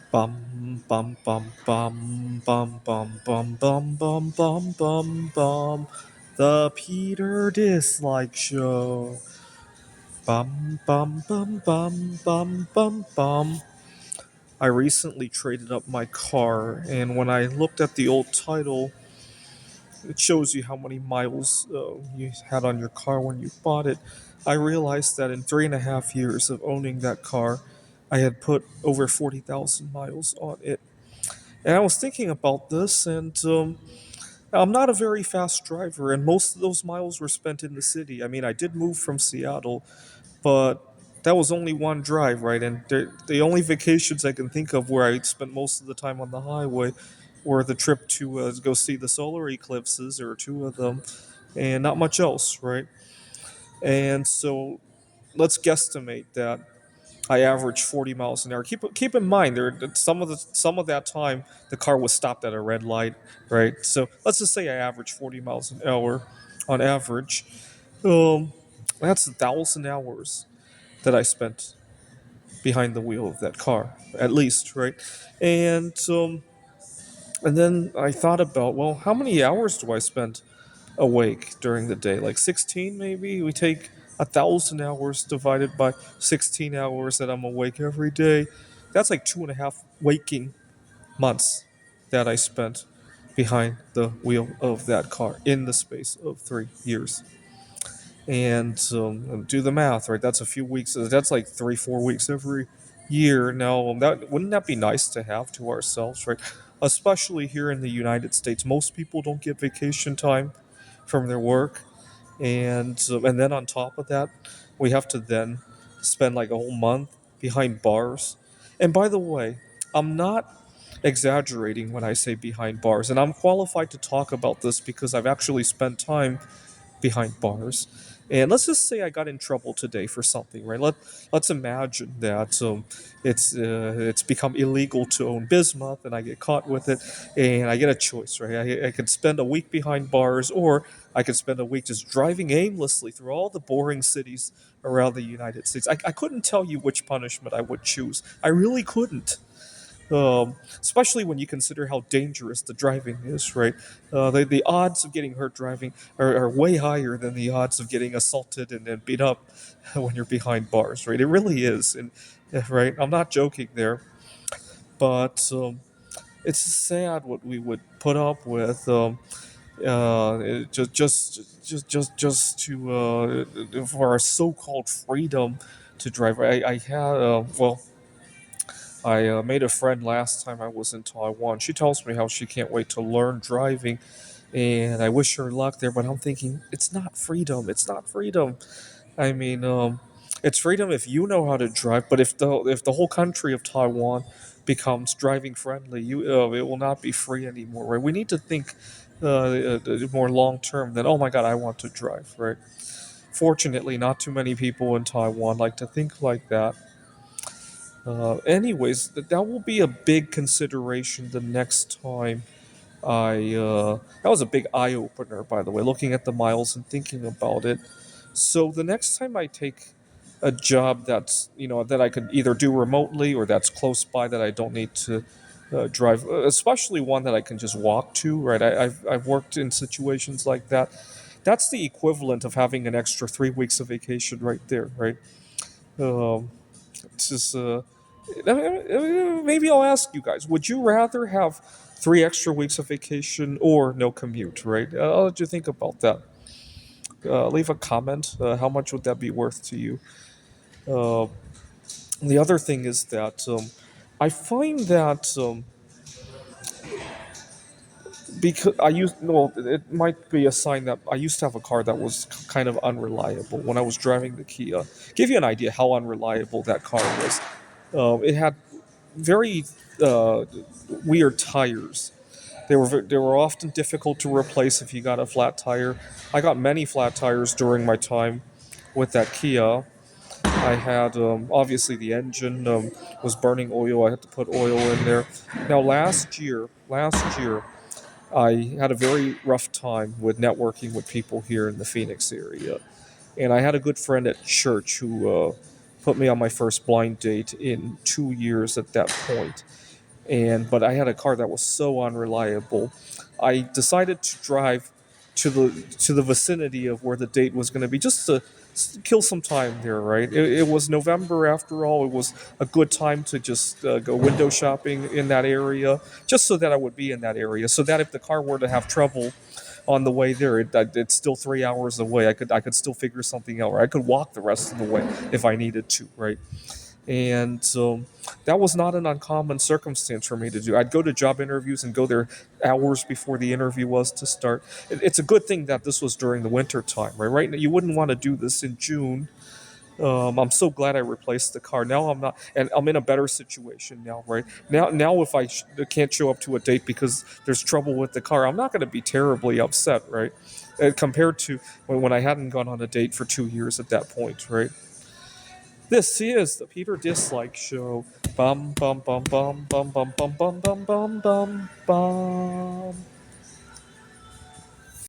Bum bum bum bum bum bum bum bum bum bum bum bum. The Peter Dislike Show. Bum bum bum bum bum bum bum. I recently traded up my car, and when I looked at the old title, it shows you how many miles you had on your car when you bought it. I realized that in 3.5 years of owning that car, I had put over 40,000 miles on it. And I was thinking about this, and I'm not a very fast driver, and most of those miles were spent in the city. I mean, I did move from Seattle, but that was only one drive, right? And the only vacations I can think of where I spent most of the time on the highway were the trip to go see the solar eclipses, or two of them, and not much else, right? And so let's guesstimate that I averaged 40 miles an hour. Keep in mind there some of that time the car was stopped at a red light, right? So let's just say I averaged 40 miles an hour on average. Um, that's 1,000 hours that I spent behind the wheel of that car, at least, right? And and then I thought about, well, how many hours do I spend awake during the day? Like 16, maybe. We take 1,000 hours divided by 16 hours that I'm awake every day. That's like 2.5 waking months that I spent behind the wheel of that car in the space of 3 years. And do the math, right? That's a few weeks. That's like 3, 4 weeks every year. Now, that wouldn't that be nice to have to ourselves, right? Especially here in the United States, most people don't get vacation time from their work, and then on top of that, we have to then spend like a whole month behind bars. And by the way, I'm not exaggerating when I say behind bars, and I'm qualified to talk about this because I've actually spent time behind bars. And let's just say I got in trouble today for something, right? Let's imagine that it's become illegal to own bismuth, and I get caught with it, and I get a choice, right? I could spend a week behind bars, or I could spend a week just driving aimlessly through all the boring cities around the United States. I couldn't tell you which punishment I would choose. I really couldn't. Especially when you consider how dangerous the driving is, right? The odds of getting hurt driving are way higher than the odds of getting assaulted and then beat up when you're behind bars, right? It really is, and right, I'm not joking there, but it's sad what we would put up with. Just to for our so-called freedom to drive. I had I made a friend last time I was in Taiwan. She tells me how she can't wait to learn driving, and I wish her luck there. But I'm thinking it's not freedom. It's not freedom. I mean, it's freedom if you know how to drive. But if the whole country of Taiwan becomes driving friendly, it will not be free anymore. Right? We need to think more long term than, oh my God, I want to drive. Right? Fortunately, not too many people in Taiwan like to think like that. Anyways, that will be a big consideration the next time That was a big eye opener, by the way, looking at the miles and thinking about it. So the next time I take a job that's, that I could either do remotely or that's close by that I don't need to drive, especially one that I can just walk to, right? I've worked in situations like that. That's the equivalent of having an extra 3 weeks of vacation right there, right? Um, it's just maybe I'll ask you guys: would you rather have 3 extra weeks of vacation or no commute? Right? I'll let you think about that. Leave a comment. How much would that be worth to you? Uh, the other thing is that I find that because I used well, it might be a sign that I used to have a car that was kind of unreliable when I was driving the Kia. Give you an idea how unreliable that car was. It had very uh, weird tires. They were often difficult to replace if you got a flat tire. I got many flat tires during my time with that Kia. I had obviously the engine was burning oil. I had to put oil in there. Now last year, I had a very rough time with networking with people here in the Phoenix area, and I had a good friend at church who put me on my first blind date in 2 years at that point. but I had a car that was so unreliable. I decided to drive to the vicinity of where the date was going to be, just to kill some time there. Right, it was November after all. It was a good time to just go window shopping in that area, just so that I would be in that area, so that if the car were to have trouble on the way there, it's still 3 hours away. I could still figure something out, or I could walk the rest of the way if I needed to. Right, and that was not an uncommon circumstance for me to do. I'd go to job interviews and go there hours before the interview was to start. It's a good thing that this was during the winter time, right? Right now, you wouldn't want to do this in June. I'm so glad I replaced the car. Now I'm not, and I'm in a better situation now, right? Now if I can't show up to a date because there's trouble with the car, I'm not going to be terribly upset, right? Compared to when I hadn't gone on a date for 2 years at that point, right? This is the Peter Dislike Show. Bum bum bum bum bum bum bum bum bum bum bum bum.